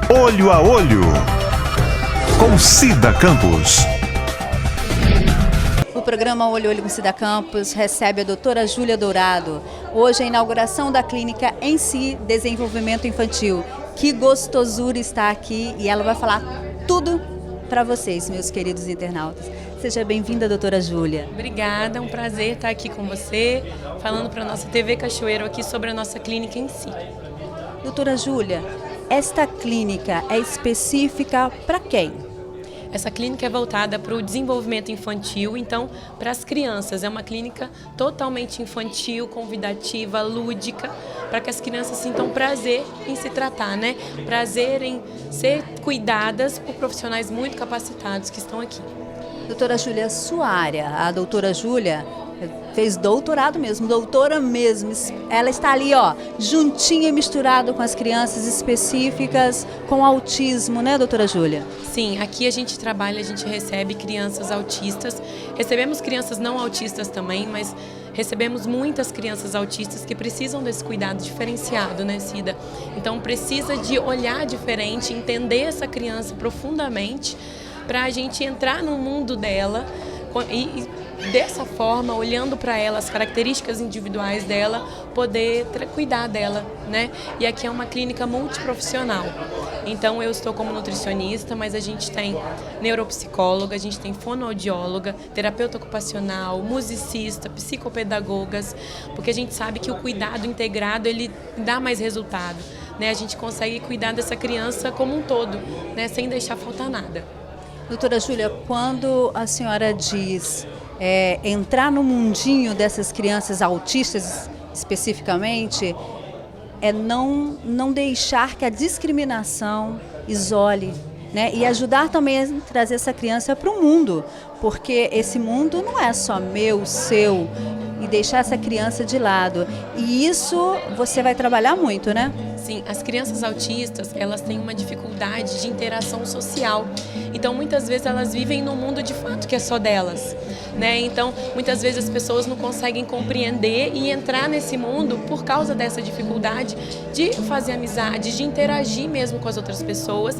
Olho a Olho, com Cida Campos. O programa Olho a Olho com Cida Campos recebe a doutora Júlia Dourado. Hoje é a inauguração da clínica Em Si Desenvolvimento Infantil. Que gostosura estar aqui e ela vai falar tudo para vocês, meus queridos internautas. Seja bem-vinda, doutora Júlia. Obrigada, é um prazer estar aqui com você, falando para a nossa TV Cachoeiro aqui sobre a nossa clínica em si. Doutora Júlia, esta clínica é específica para quem? Essa clínica é voltada para o desenvolvimento infantil, então para as crianças. É uma clínica totalmente infantil, convidativa, lúdica, para que as crianças sintam prazer em se tratar, né? Prazer em ser cuidadas por profissionais muito capacitados que estão aqui. Doutora Júlia, sua área, a doutora Júlia fez doutorado mesmo, doutora mesmo. Ela está ali, ó, juntinha e misturado com as crianças específicas com autismo, né, doutora Júlia? Sim, aqui a gente trabalha, a gente recebe crianças autistas, recebemos crianças não autistas também, mas recebemos muitas crianças autistas que precisam desse cuidado diferenciado, né, Cida? Então precisa de olhar diferente, entender essa criança profundamente, para a gente entrar no mundo dela e dessa forma, olhando para ela, as características individuais dela, poder cuidar dela, né? E aqui é uma clínica multiprofissional. Então eu estou como nutricionista, mas a gente tem neuropsicóloga, a gente tem fonoaudióloga, terapeuta ocupacional, musicista, psicopedagogas, porque a gente sabe que o cuidado integrado, ele dá mais resultado, né? A gente consegue cuidar dessa criança como um todo, né? Sem deixar faltar nada. Doutora Júlia, quando a senhora diz entrar no mundinho dessas crianças autistas especificamente, é não deixar que a discriminação isole, né? E ajudar também a trazer essa criança para o mundo, porque esse mundo não é só meu, seu, e deixar essa criança de lado. E isso você vai trabalhar muito, né? Sim, as crianças autistas, elas têm uma dificuldade de interação social. Então, muitas vezes, elas vivem num mundo de fato que é só delas, né? Então, muitas vezes as pessoas não conseguem compreender e entrar nesse mundo por causa dessa dificuldade de fazer amizade, de interagir mesmo com as outras pessoas,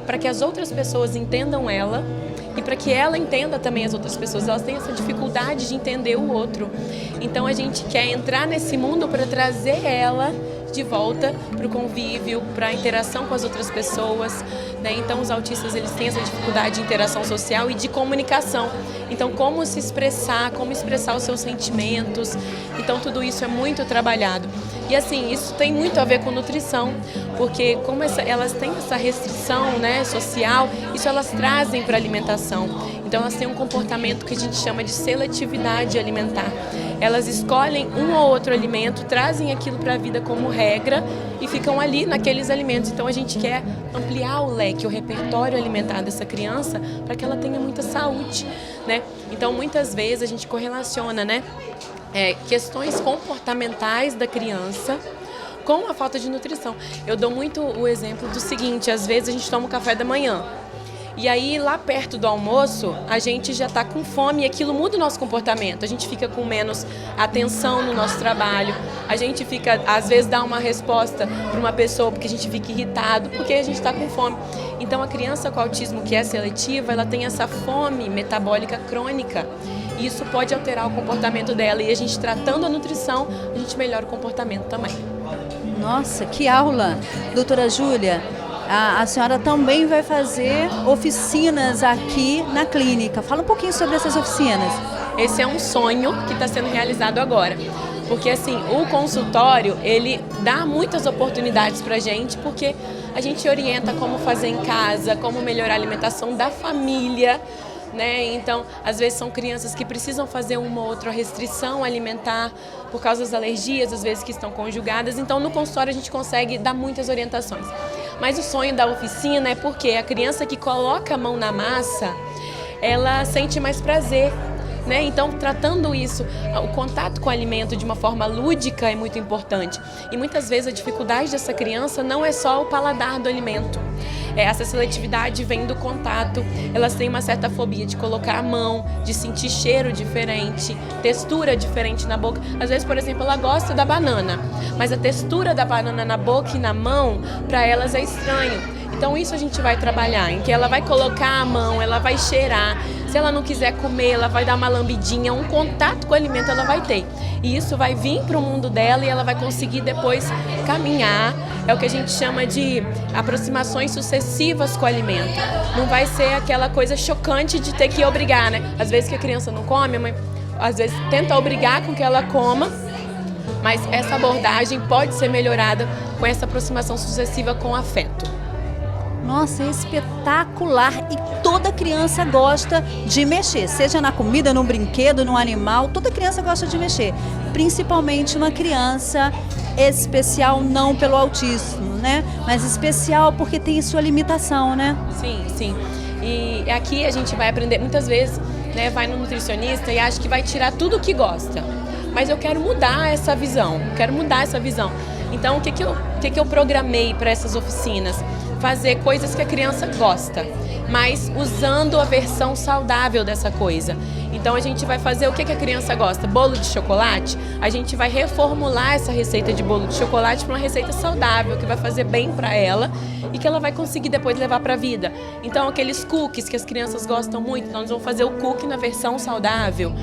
para que as outras pessoas entendam ela e para que ela entenda também as outras pessoas. Elas têm essa dificuldade de entender o outro. Então, a gente quer entrar nesse mundo para trazer ela de volta para o convívio, para a interação com as outras pessoas, né? Então os autistas, eles têm essa dificuldade de interação social e de comunicação. Então como se expressar, como expressar os seus sentimentos, então tudo isso é muito trabalhado. E assim, isso tem muito a ver com nutrição, porque como elas têm essa restrição, né, social, isso elas trazem para a alimentação. Então elas têm um comportamento que a gente chama de seletividade alimentar. Elas escolhem um ou outro alimento, trazem aquilo para a vida como regra e ficam ali naqueles alimentos. Então a gente quer ampliar o leque, o repertório alimentar dessa criança para que ela tenha muita saúde, né? Então muitas vezes a gente correlaciona, né, questões comportamentais da criança com a falta de nutrição. Eu dou muito o exemplo do seguinte: às vezes a gente toma o café da manhã, e aí, lá perto do almoço, a gente já está com fome e aquilo muda o nosso comportamento. A gente fica com menos atenção no nosso trabalho. A gente fica, às vezes, dá uma resposta para uma pessoa porque a gente fica irritado, porque a gente está com fome. Então, a criança com autismo que é seletiva, ela tem essa fome metabólica crônica. E isso pode alterar o comportamento dela. E a gente, tratando a nutrição, a gente melhora o comportamento também. Nossa, que aula! Doutora Júlia, a senhora também vai fazer oficinas aqui na clínica. Fala um pouquinho sobre essas oficinas. Esse é um sonho que está sendo realizado agora. Porque assim, o consultório, ele dá muitas oportunidades para a gente, porque a gente orienta como fazer em casa, como melhorar a alimentação da família, né? Então, às vezes são crianças que precisam fazer uma ou outra restrição alimentar por causa das alergias, às vezes que estão conjugadas. Então, no consultório a gente consegue dar muitas orientações. Mas o sonho da oficina é porque a criança que coloca a mão na massa, ela sente mais prazer, né? Então, tratando isso, o contato com o alimento de uma forma lúdica é muito importante. E muitas vezes a dificuldade dessa criança não é só o paladar do alimento. Essa seletividade vem do contato. Elas têm uma certa fobia de colocar a mão, de sentir cheiro diferente, textura diferente na boca. Às vezes, por exemplo, ela gosta da banana, mas a textura da banana na boca e na mão, para elas é estranho. Então isso a gente vai trabalhar, em que ela vai colocar a mão, ela vai cheirar. Se ela não quiser comer, ela vai dar uma lambidinha, um contato com o alimento ela vai ter. E isso vai vir para o mundo dela e ela vai conseguir depois caminhar. É o que a gente chama de aproximações sucessivas com o alimento. Não vai ser aquela coisa chocante de ter que obrigar, né? Às vezes que a criança não come, a mãe às vezes tenta obrigar com que ela coma, mas essa abordagem pode ser melhorada com essa aproximação sucessiva com afeto. Nossa, é espetacular! E toda criança gosta de mexer, seja na comida, no brinquedo, no animal, toda criança gosta de mexer. Principalmente uma criança especial não pelo autismo, né? Mas especial porque tem sua limitação, né? Sim, sim. E aqui a gente vai aprender, muitas vezes, né, vai no nutricionista e acha que vai tirar tudo o que gosta. Mas eu quero mudar essa visão, Então, o que eu programei para essas oficinas? Fazer coisas que a criança gosta, mas usando a versão saudável dessa coisa. Então a gente vai fazer o que a criança gosta? Bolo de chocolate? A gente vai reformular essa receita de bolo de chocolate para uma receita saudável, que vai fazer bem para ela e que ela vai conseguir depois levar para a vida. Então aqueles cookies que as crianças gostam muito, nós vamos fazer o cookie na versão saudável.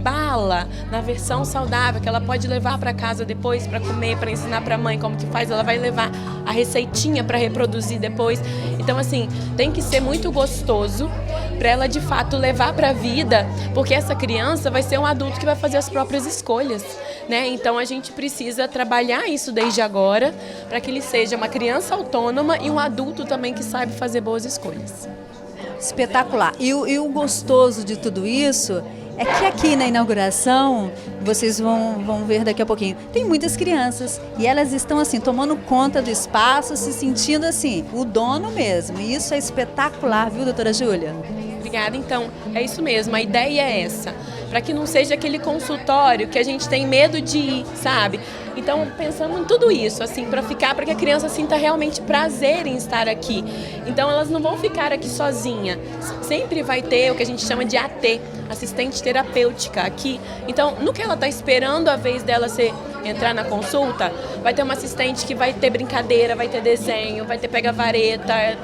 Bala na versão saudável, que ela pode levar para casa depois para comer, para ensinar para a mãe como que faz. Ela vai levar a receitinha para reproduzir depois. Então assim, tem que ser muito gostoso para ela de fato levar para a vida, porque essa criança vai ser um adulto que vai fazer as próprias escolhas, né? Então a gente precisa trabalhar isso desde agora para que ele seja uma criança autônoma e um adulto também que saiba fazer boas escolhas. Espetacular. E o gostoso de tudo isso é que aqui na inauguração, vocês vão ver daqui a pouquinho, tem muitas crianças e elas estão assim, tomando conta do espaço, se sentindo assim, o dono mesmo. E isso é espetacular, viu, doutora Júlia? Obrigada, então, é isso mesmo, a ideia é essa, para que não seja aquele consultório que a gente tem medo de ir, sabe? Então, pensamos em tudo isso, assim, para que a criança sinta realmente prazer em estar aqui. Então, elas não vão ficar aqui sozinha, sempre vai ter o que a gente chama de AT, assistente terapêutica aqui. Então, no que ela está esperando a vez dela entrar na consulta, vai ter uma assistente que vai ter brincadeira, vai ter desenho, vai ter pega-vareta,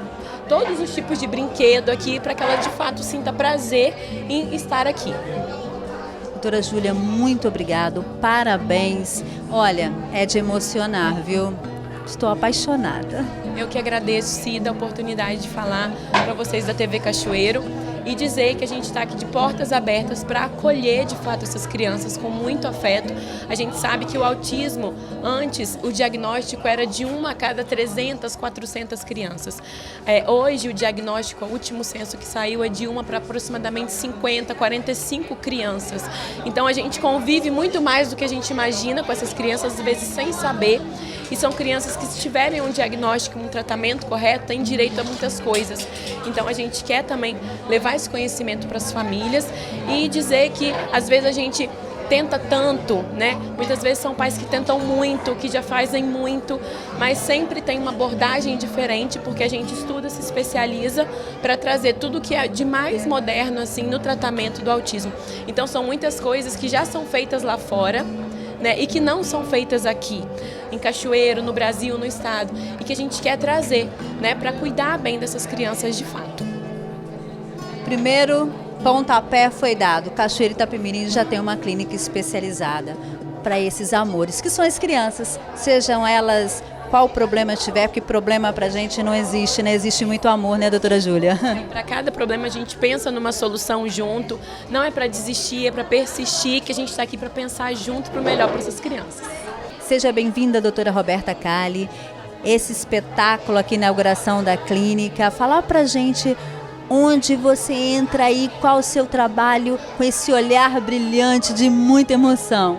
todos os tipos de brinquedo aqui para que ela de fato sinta prazer em estar aqui. Doutora Júlia, muito obrigado, parabéns. Olha, é de emocionar, viu? Estou apaixonada. Eu que agradeço, Cida, a oportunidade de falar para vocês da TV Cachoeiro e dizer que a gente está aqui de portas abertas para acolher de fato essas crianças com muito afeto. A gente sabe que o autismo, antes o diagnóstico era de 1 a cada 300, 400 crianças. Hoje o diagnóstico, o último censo que saiu, é de 1 para aproximadamente 50, 45 crianças. Então a gente convive muito mais do que a gente imagina com essas crianças, às vezes sem saber. E são crianças que, se tiverem um diagnóstico, um tratamento correto, têm direito a muitas coisas. Então a gente quer também levar esse conhecimento para as famílias e dizer que às vezes a gente tenta tanto, né? Muitas vezes são pais que tentam muito, que já fazem muito, mas sempre tem uma abordagem diferente, porque a gente estuda, se especializa para trazer tudo que é de mais moderno assim no tratamento do autismo. Então são muitas coisas que já são feitas lá fora, né, e que não são feitas aqui, em Cachoeiro, no Brasil, no estado, e que a gente quer trazer, né, para cuidar bem dessas crianças de fato. Primeiro pontapé foi dado. Cachoeiro Itapemirim já tem uma clínica especializada para esses amores, que são as crianças, sejam elas qual problema tiver, porque problema pra gente não existe, né? Existe muito amor, né, doutora Júlia? Para cada problema a gente pensa numa solução junto, não é para desistir, é para persistir, que a gente está aqui para pensar junto para o melhor para essas crianças. Seja bem-vinda, doutora Roberta Cali, esse espetáculo aqui na inauguração da clínica. Falar pra gente onde você entra aí, qual o seu trabalho com esse olhar brilhante de muita emoção.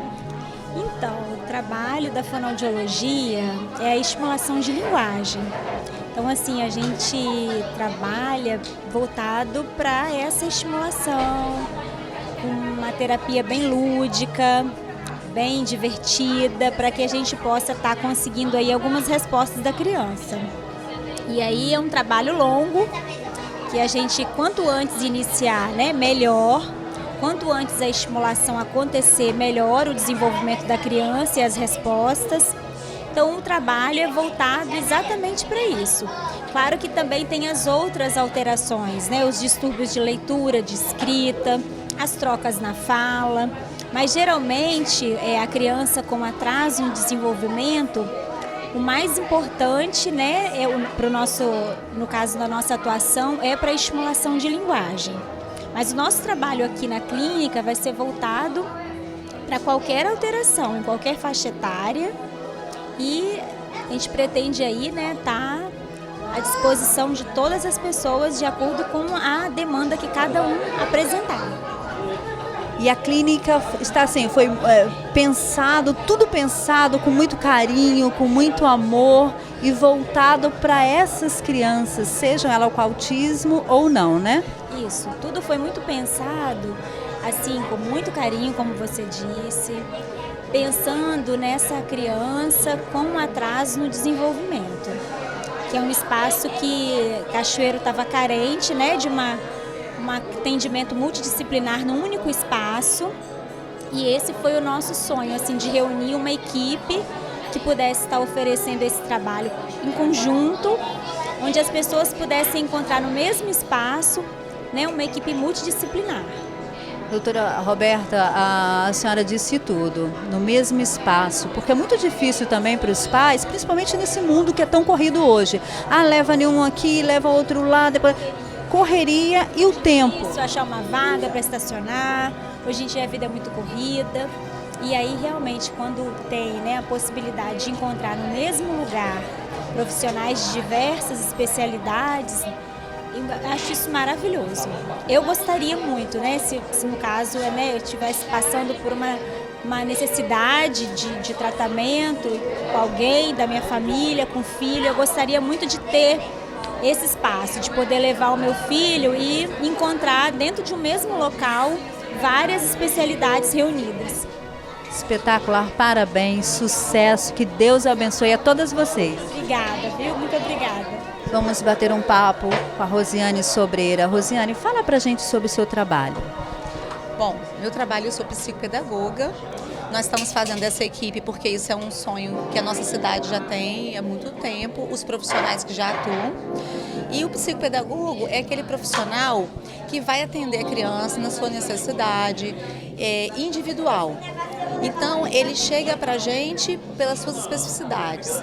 Então, o trabalho da fonoaudiologia é a estimulação de linguagem. Então, assim, a gente trabalha voltado para essa estimulação, com uma terapia bem lúdica, bem divertida, para que a gente possa estar conseguindo aí algumas respostas da criança. E aí é um trabalho longo, que a gente, quanto antes iniciar, né, melhor. Quanto antes a estimulação acontecer, melhor o desenvolvimento da criança e as respostas. Então o trabalho é voltado exatamente para isso. Claro que também tem as outras alterações, né? Os distúrbios de leitura, de escrita, as trocas na fala, mas geralmente a criança com atraso em desenvolvimento, o mais importante, né, no caso da nossa atuação, é para a estimulação de linguagem. Mas o nosso trabalho aqui na clínica vai ser voltado para qualquer alteração, em qualquer faixa etária, e a gente pretende aí, né, tá à disposição de todas as pessoas de acordo com a demanda que cada um apresentar. E a clínica está assim, foi tudo pensado com muito carinho, com muito amor e voltado para essas crianças, sejam elas com autismo ou não, né? Isso, tudo foi muito pensado, assim, com muito carinho, como você disse, pensando nessa criança com atraso no desenvolvimento, que é um espaço que Cachoeiro estava carente, né, de um atendimento multidisciplinar num único espaço, e esse foi o nosso sonho, assim, de reunir uma equipe que pudesse estar oferecendo esse trabalho em conjunto, onde as pessoas pudessem encontrar no mesmo espaço, né, uma equipe multidisciplinar. Doutora Roberta, a senhora disse tudo, no mesmo espaço, porque é muito difícil também para os pais, principalmente nesse mundo que é tão corrido hoje. Leva nenhum aqui, leva outro lá, depois correria e o tempo. Isso, achar uma vaga para estacionar, hoje em dia a vida é muito corrida, e aí realmente quando tem, né, a possibilidade de encontrar no mesmo lugar profissionais de diversas especialidades, eu acho isso maravilhoso. Eu gostaria muito, né, se no caso, né, eu estivesse passando por uma necessidade de tratamento com alguém da minha família, com filho, eu gostaria muito de ter esse espaço, de poder levar o meu filho e encontrar dentro de um mesmo local várias especialidades reunidas. Espetacular, parabéns, sucesso, que Deus abençoe a todas vocês. Obrigada, viu? Muito obrigada. Vamos bater um papo com a Rosiane Sobreira. Rosiane, fala pra gente sobre o seu trabalho. Bom, meu trabalho, eu sou psicopedagoga. Nós estamos fazendo essa equipe porque isso é um sonho que a nossa cidade já tem há muito tempo, os profissionais que já atuam. E o psicopedagogo é aquele profissional que vai atender a criança na sua necessidade individual. Então, ele chega para a gente pelas suas especificidades.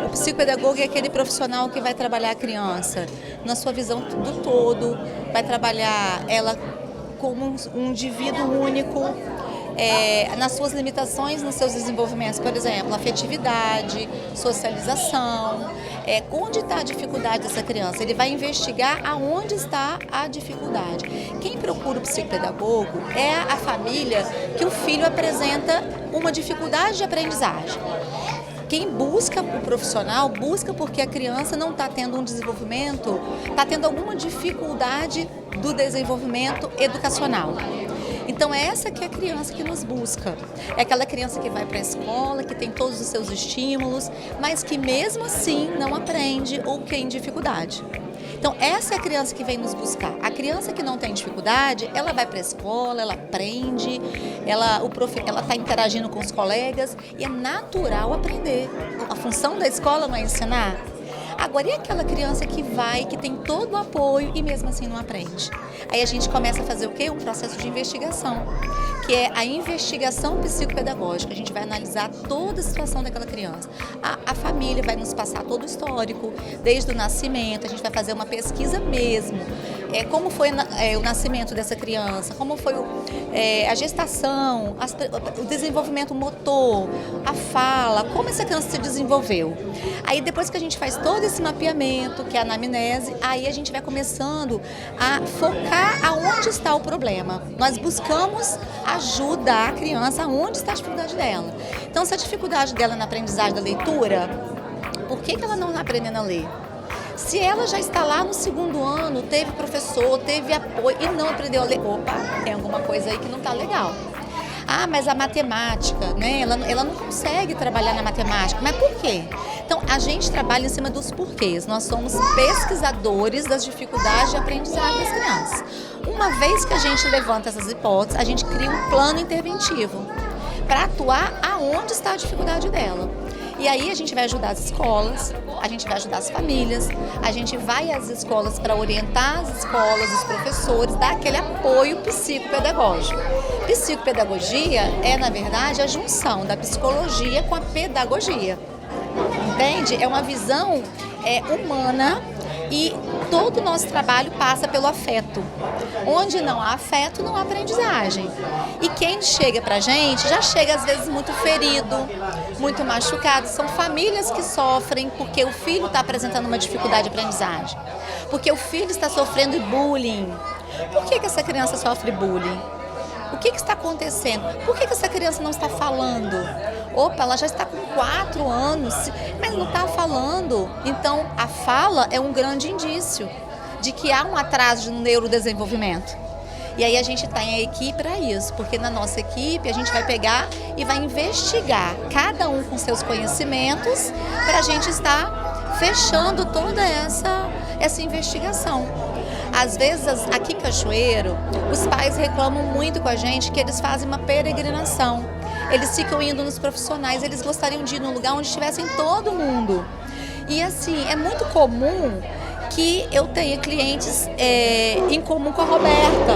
O psicopedagogo é aquele profissional que vai trabalhar a criança na sua visão do todo, vai trabalhar ela como um indivíduo único, nas suas limitações, nos seus desenvolvimentos, por exemplo, afetividade, socialização, onde está a dificuldade dessa criança. Ele vai investigar aonde está a dificuldade. Quem procura o psicopedagogo é a família que o filho apresenta uma dificuldade de aprendizagem. Quem busca o profissional, busca porque a criança não está tendo um desenvolvimento, está tendo alguma dificuldade do desenvolvimento educacional. Então é essa que é a criança que nos busca. É aquela criança que vai para a escola, que tem todos os seus estímulos, mas que mesmo assim não aprende ou tem dificuldade. Então essa é a criança que vem nos buscar. A criança que não tem dificuldade, ela vai para a escola, ela aprende, ela está interagindo com os colegas e é natural aprender. A função da escola não é ensinar. Agora, e aquela criança que vai, que tem todo o apoio e mesmo assim não aprende? Aí a gente começa a fazer o quê? Um processo de investigação, que é a investigação psicopedagógica. A gente vai analisar toda a situação daquela criança. A família vai nos passar todo o histórico, desde o nascimento, a gente vai fazer uma pesquisa mesmo. Como foi o nascimento dessa criança, como foi a gestação, o desenvolvimento motor, a fala, como essa criança se desenvolveu. Aí depois que a gente faz todo esse mapeamento, que é a anamnese, aí a gente vai começando a focar aonde está o problema. Nós buscamos ajudar a criança aonde está a dificuldade dela. Então, se a dificuldade dela é na aprendizagem da leitura, por que ela não está aprendendo a ler? Se ela já está lá no segundo ano, teve professor, teve apoio e não aprendeu a ler, opa, tem alguma coisa aí que não está legal. Mas a matemática, né? Ela não consegue trabalhar na matemática. Mas por quê? Então, a gente trabalha em cima dos porquês. Nós somos pesquisadores das dificuldades de aprendizagem das crianças. Uma vez que a gente levanta essas hipóteses, a gente cria um plano interventivo para atuar aonde está a dificuldade dela. E aí a gente vai ajudar as escolas, a gente vai ajudar as famílias, a gente vai às escolas para orientar as escolas, os professores, dar aquele apoio psicopedagógico. Psicopedagogia é, na verdade, a junção da psicologia com a pedagogia. Entende? É uma visão humana e todo o nosso trabalho passa pelo afeto. Onde não há afeto, não há aprendizagem. E quem chega pra gente, já chega às vezes muito ferido, muito machucado. São famílias que sofrem porque o filho está apresentando uma dificuldade de aprendizagem. Porque o filho está sofrendo bullying. Por que essa criança sofre bullying? O que está acontecendo? Por que essa criança não está falando? Opa, ela já está com 4 anos, mas não está falando. Então, a fala é um grande indício de que há um atraso no neurodesenvolvimento. E aí a gente tem a equipe para isso, porque na nossa equipe a gente vai pegar e vai investigar, cada um com seus conhecimentos, para a gente estar fechando toda essa investigação. Às vezes, aqui em Cachoeiro, os pais reclamam muito com a gente que eles fazem uma peregrinação. Eles ficam indo nos profissionais, eles gostariam de ir num lugar onde estivessem todo mundo. E assim, é muito comum que eu tenha clientes em comum com a Roberta,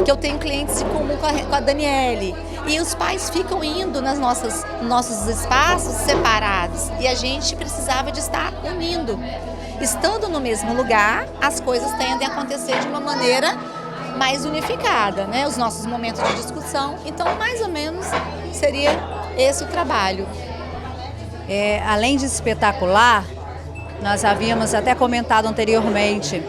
que eu tenho clientes em comum com a Daniele. E os pais ficam indo nossos espaços separados. E a gente precisava de estar unindo. Estando no mesmo lugar, as coisas tendem a acontecer de uma maneira mais unificada, né? Os nossos momentos de discussão. Então, mais ou menos, seria esse o trabalho. Além de espetacular, nós havíamos até comentado anteriormente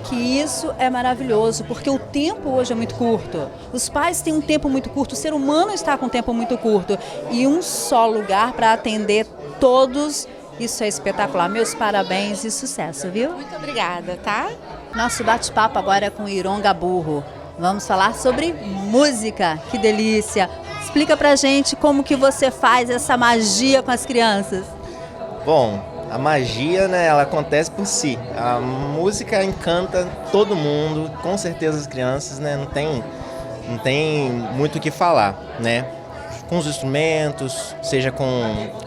que isso é maravilhoso, porque o tempo hoje é muito curto. Os pais têm um tempo muito curto, o ser humano está com um tempo muito curto. E um só lugar para atender todos. Isso é espetacular. Meus parabéns e sucesso, viu? Muito obrigada, tá? Nosso bate-papo agora é com Ironga Burro. Vamos falar sobre música. Que delícia! Explica pra gente como que você faz essa magia com as crianças. Bom, a magia, né, ela acontece por si. A música encanta todo mundo, com certeza as crianças, né, não tem muito o que falar, né? Com os instrumentos, seja com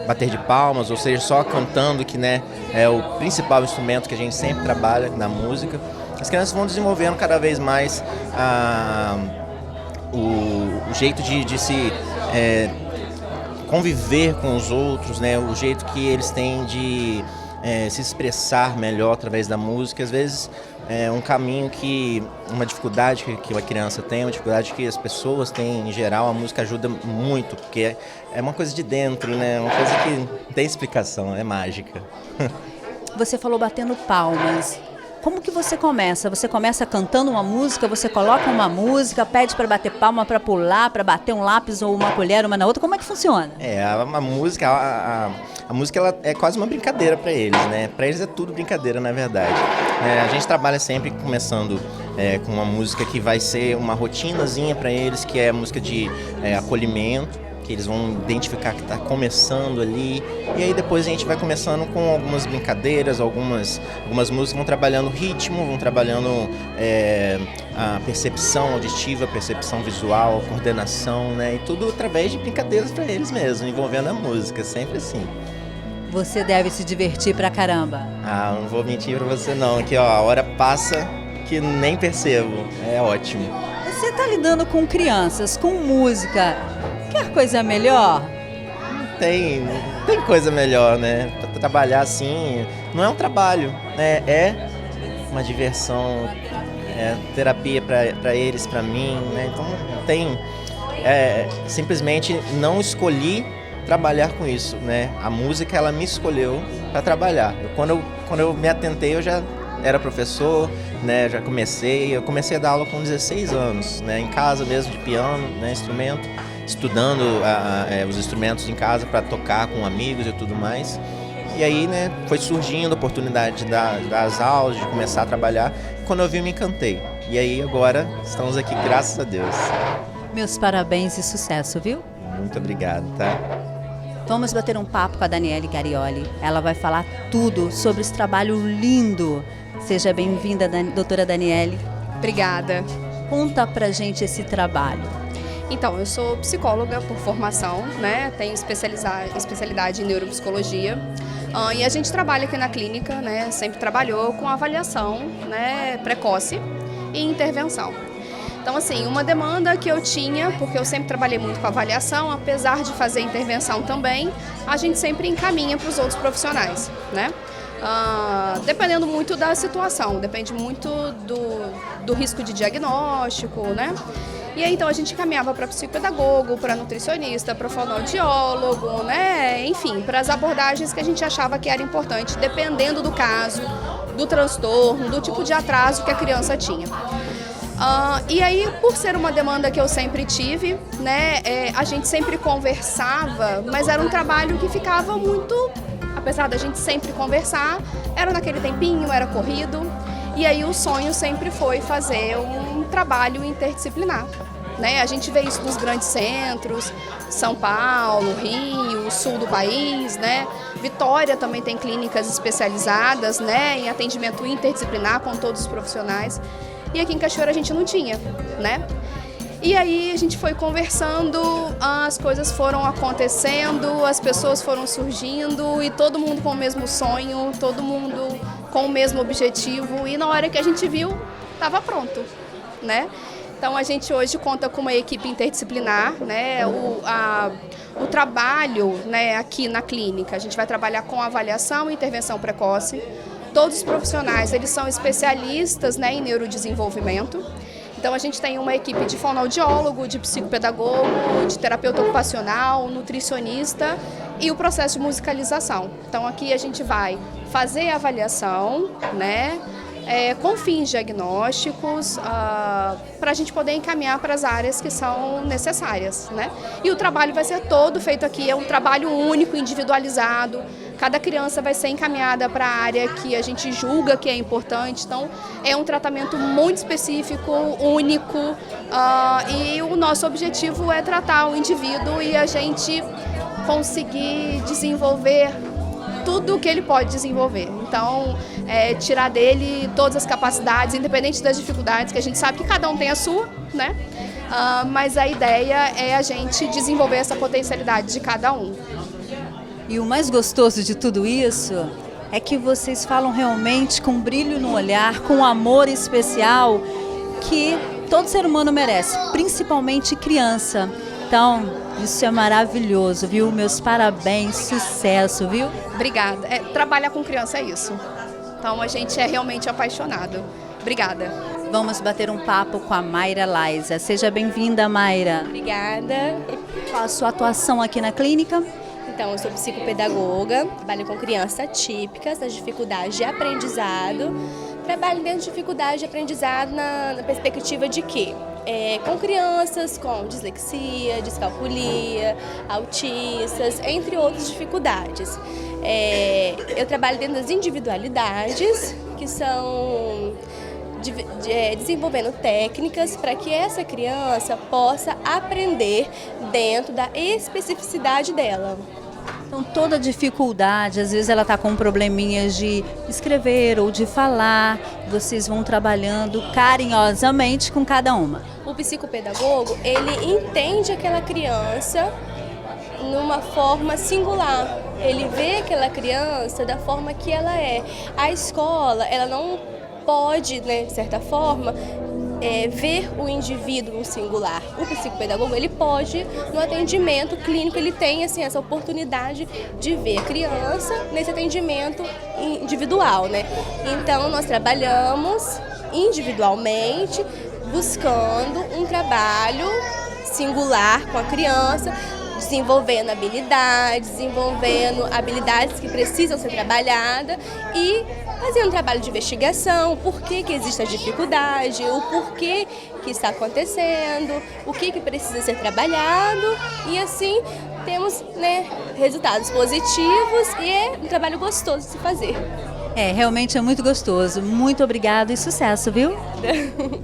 bater de palmas, ou seja só cantando, que, né, é o principal instrumento que a gente sempre trabalha na música. As crianças vão desenvolvendo cada vez mais o jeito de se conviver com os outros, né, o jeito que eles têm de se expressar melhor através da música. Às vezes é um caminho uma dificuldade que a criança tem, uma dificuldade que as pessoas têm em geral, a música ajuda muito, porque é uma coisa de dentro, né? Uma coisa que não tem explicação, é mágica. Você falou batendo palmas. Como que você começa? Você começa cantando uma música, você coloca uma música, pede para bater palma, para pular, para bater um lápis ou uma colher uma na outra. Como é que funciona? A música, a música ela é quase uma brincadeira para eles, né? Para eles é tudo brincadeira, na verdade. A gente trabalha sempre começando com uma música que vai ser uma rotinazinha para eles, que é a música de acolhimento, que eles vão identificar que está começando ali, e aí depois a gente vai começando com algumas brincadeiras, algumas músicas vão trabalhando ritmo, vão trabalhando a percepção auditiva, a percepção visual, a coordenação, né? E tudo através de brincadeiras para eles mesmos, envolvendo a música, sempre assim. Você deve se divertir pra caramba. Não vou mentir pra você não, que a hora passa que nem percebo, é ótimo. Você está lidando com crianças, com música. Quer coisa melhor? Não tem coisa melhor, né? Trabalhar assim não é um trabalho, né? É uma diversão, terapia para eles, para mim, né? Então simplesmente não escolhi trabalhar com isso, né? A música ela me escolheu para trabalhar. Quando eu me atentei, eu já era professor, né? Eu comecei a dar aula com 16 anos, né? Em casa mesmo, de piano, né? Instrumento. Estudando os instrumentos em casa para tocar com amigos e tudo mais. E aí, né, foi surgindo a oportunidade de dar as aulas, de começar a trabalhar. Quando eu vi, me encantei. E aí, agora, estamos aqui, graças a Deus. Meus parabéns e sucesso, viu? Muito obrigado, tá? Vamos bater um papo com a Daniele Garioli. Ela vai falar tudo sobre esse trabalho lindo. Seja bem-vinda, doutora Daniele. Obrigada. Conta pra gente esse trabalho. Então, eu sou psicóloga por formação, né? Tenho especialidade em neuropsicologia. E a gente trabalha aqui na clínica, né? Sempre trabalhou com avaliação, né? Precoce e intervenção. Então, assim, uma demanda que eu tinha, porque eu sempre trabalhei muito com avaliação, apesar de fazer intervenção também, a gente sempre encaminha para os outros profissionais, né? Dependendo muito da situação, depende muito do risco de diagnóstico, né? E aí, então, a gente encaminhava para psicopedagogo, para nutricionista, para fonoaudiólogo, né? Enfim, para as abordagens que a gente achava que era importante, dependendo do caso, do transtorno, do tipo de atraso que a criança tinha. E aí, por ser uma demanda que eu sempre tive, né, a gente sempre conversava, mas era um trabalho que ficava muito, apesar da gente sempre conversar, era naquele tempinho, era corrido, e aí o sonho sempre foi fazer um trabalho interdisciplinar. Né? A gente vê isso nos grandes centros, São Paulo, Rio, sul do país, né? Vitória também tem clínicas especializadas, né, em atendimento interdisciplinar com todos os profissionais. E aqui em Cachoeira a gente não tinha, né? E aí a gente foi conversando, as coisas foram acontecendo, as pessoas foram surgindo e todo mundo com o mesmo sonho, todo mundo com o mesmo objetivo. E na hora que a gente viu, estava pronto, né? Então a gente hoje conta com uma equipe interdisciplinar, né? O trabalho, né, aqui na clínica, a gente vai trabalhar com avaliação e intervenção precoce. Todos os profissionais, eles são especialistas, né, em neurodesenvolvimento. Então a gente tem uma equipe de fonoaudiólogo, de psicopedagogo, de terapeuta ocupacional, nutricionista e o processo de musicalização. Então aqui a gente vai fazer a avaliação, né, com fins diagnósticos, para a gente poder encaminhar para as áreas que são necessárias, né? E o trabalho vai ser todo feito aqui, é um trabalho único, individualizado. Cada criança vai ser encaminhada para a área que a gente julga que é importante. Então, é um tratamento muito específico, único, e o nosso objetivo é tratar o indivíduo e a gente conseguir desenvolver tudo o que ele pode desenvolver. Então, tirar dele todas as capacidades, independente das dificuldades, que a gente sabe que cada um tem a sua, né? Mas a ideia é a gente desenvolver essa potencialidade de cada um. E o mais gostoso de tudo isso é que vocês falam realmente com brilho no olhar, com amor especial que todo ser humano merece, principalmente criança. Então, isso é maravilhoso, viu? Meus parabéns, sucesso, viu? Obrigada. Trabalhar com criança é isso. Então, a gente é realmente apaixonado. Obrigada. Vamos bater um papo com a Mayra Laiza. Seja bem-vinda, Mayra. Obrigada. Qual a sua atuação aqui na clínica? Então, eu sou psicopedagoga, trabalho com crianças atípicas, nas dificuldades de aprendizado. Trabalho dentro de dificuldade de aprendizado na perspectiva de quê? Com crianças com dislexia, descalculia, autistas, entre outras dificuldades. Eu trabalho dentro das individualidades, que são desenvolvendo técnicas para que essa criança possa aprender dentro da especificidade dela. Então, toda dificuldade, às vezes ela está com probleminhas de escrever ou de falar, vocês vão trabalhando carinhosamente com cada uma. O psicopedagogo, ele entende aquela criança numa forma singular. Ele vê aquela criança da forma que ela é. A escola, ela não pode, né, de certa forma, ver o indivíduo no singular. O psicopedagogo, ele pode, no atendimento clínico, ele tem assim, essa oportunidade de ver a criança nesse atendimento individual, né? Então, nós trabalhamos individualmente, buscando um trabalho singular com a criança, desenvolvendo habilidades que precisam ser trabalhadas e fazendo um trabalho de investigação, o porquê que existe a dificuldade, o porquê que está acontecendo, o que precisa ser trabalhado e assim temos, né, resultados positivos e é um trabalho gostoso de se fazer. Realmente é muito gostoso. Muito obrigada e sucesso, viu?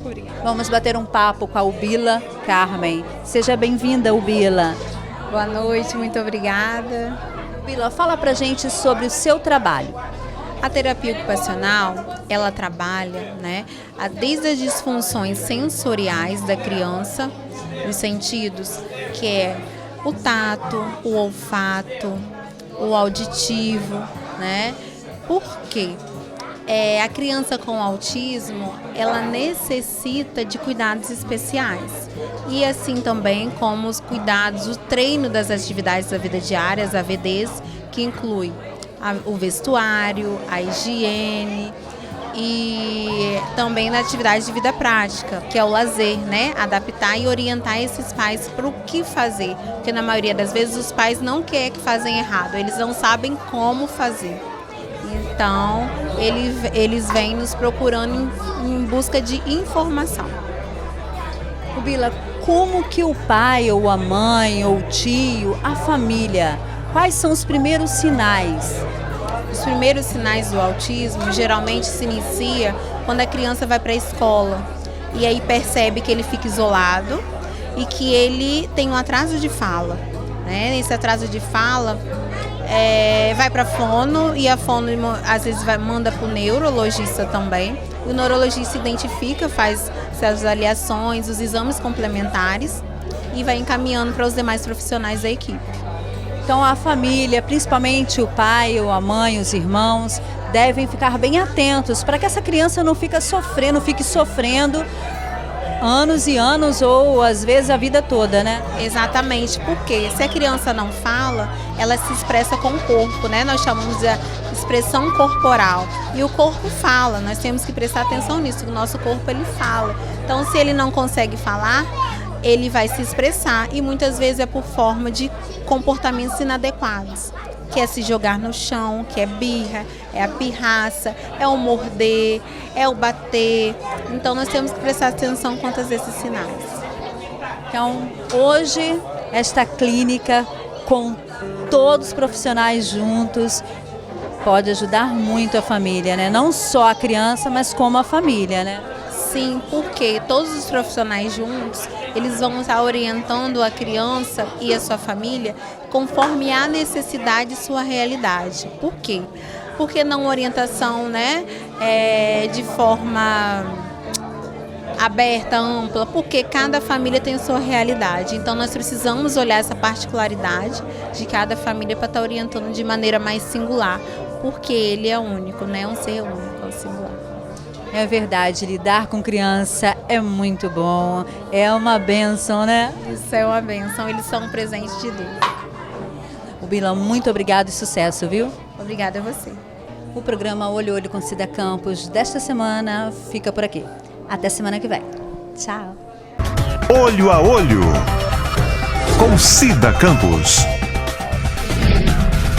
Obrigada. Vamos bater um papo com a Ubila Carmen. Seja bem-vinda, Ubila. Boa noite, muito obrigada. Ubila, fala pra gente sobre o seu trabalho. A terapia ocupacional, ela trabalha, né, desde as disfunções sensoriais da criança, os sentidos, que é o tato, o olfato, o auditivo, né? Por quê? A criança com autismo, ela necessita de cuidados especiais. E assim também como os cuidados, o treino das atividades da vida diária, as AVDs, que inclui o vestuário, a higiene e também na atividade de vida prática, que é o lazer, né? Adaptar e orientar esses pais para o que fazer. Porque na maioria das vezes os pais não querem que fazem errado, eles não sabem como fazer. Então, eles vêm nos procurando em busca de informação. Rubila, como que o pai, ou a mãe, ou o tio, a família, quais são os primeiros sinais? Os primeiros sinais do autismo geralmente se inicia quando a criança vai para a escola e aí percebe que ele fica isolado e que ele tem um atraso de fala, né? Esse atraso de fala vai para a fono e a fono às vezes manda para o neurologista também. O neurologista identifica, faz as avaliações, os exames complementares e vai encaminhando para os demais profissionais da equipe. Então a família, principalmente o pai ou a mãe, os irmãos, devem ficar bem atentos para que essa criança não fique sofrendo anos e anos ou às vezes a vida toda, né? Exatamente, porque se a criança não fala, ela se expressa com o corpo, né? Nós chamamos de expressão corporal. E o corpo fala, nós temos que prestar atenção nisso, o nosso corpo ele fala. Então se ele não consegue falar, ele vai se expressar e muitas vezes é por forma de comportamentos inadequados, que é se jogar no chão, que é birra, é a pirraça, é o morder, é o bater. Então nós temos que prestar atenção quanto a esses sinais. Então hoje esta clínica com todos os profissionais juntos pode ajudar muito a família, né? Não só a criança, mas como a família, né? Sim, porque todos os profissionais juntos, eles vão estar orientando a criança e a sua família conforme a necessidade e sua realidade. Por quê? Porque não orientação, né, de forma aberta, ampla, porque cada família tem a sua realidade. Então nós precisamos olhar essa particularidade de cada família para estar orientando de maneira mais singular, porque ele é único, né, um ser único, é singular. É verdade, lidar com criança é muito bom, é uma bênção, né? Isso é uma bênção, eles são um presente de Deus. Rubila, muito obrigado e sucesso, viu? Obrigada a você. O programa Olho a Olho com Cida Campos desta semana fica por aqui. Até semana que vem. Tchau. Olho a Olho com Cida Campos.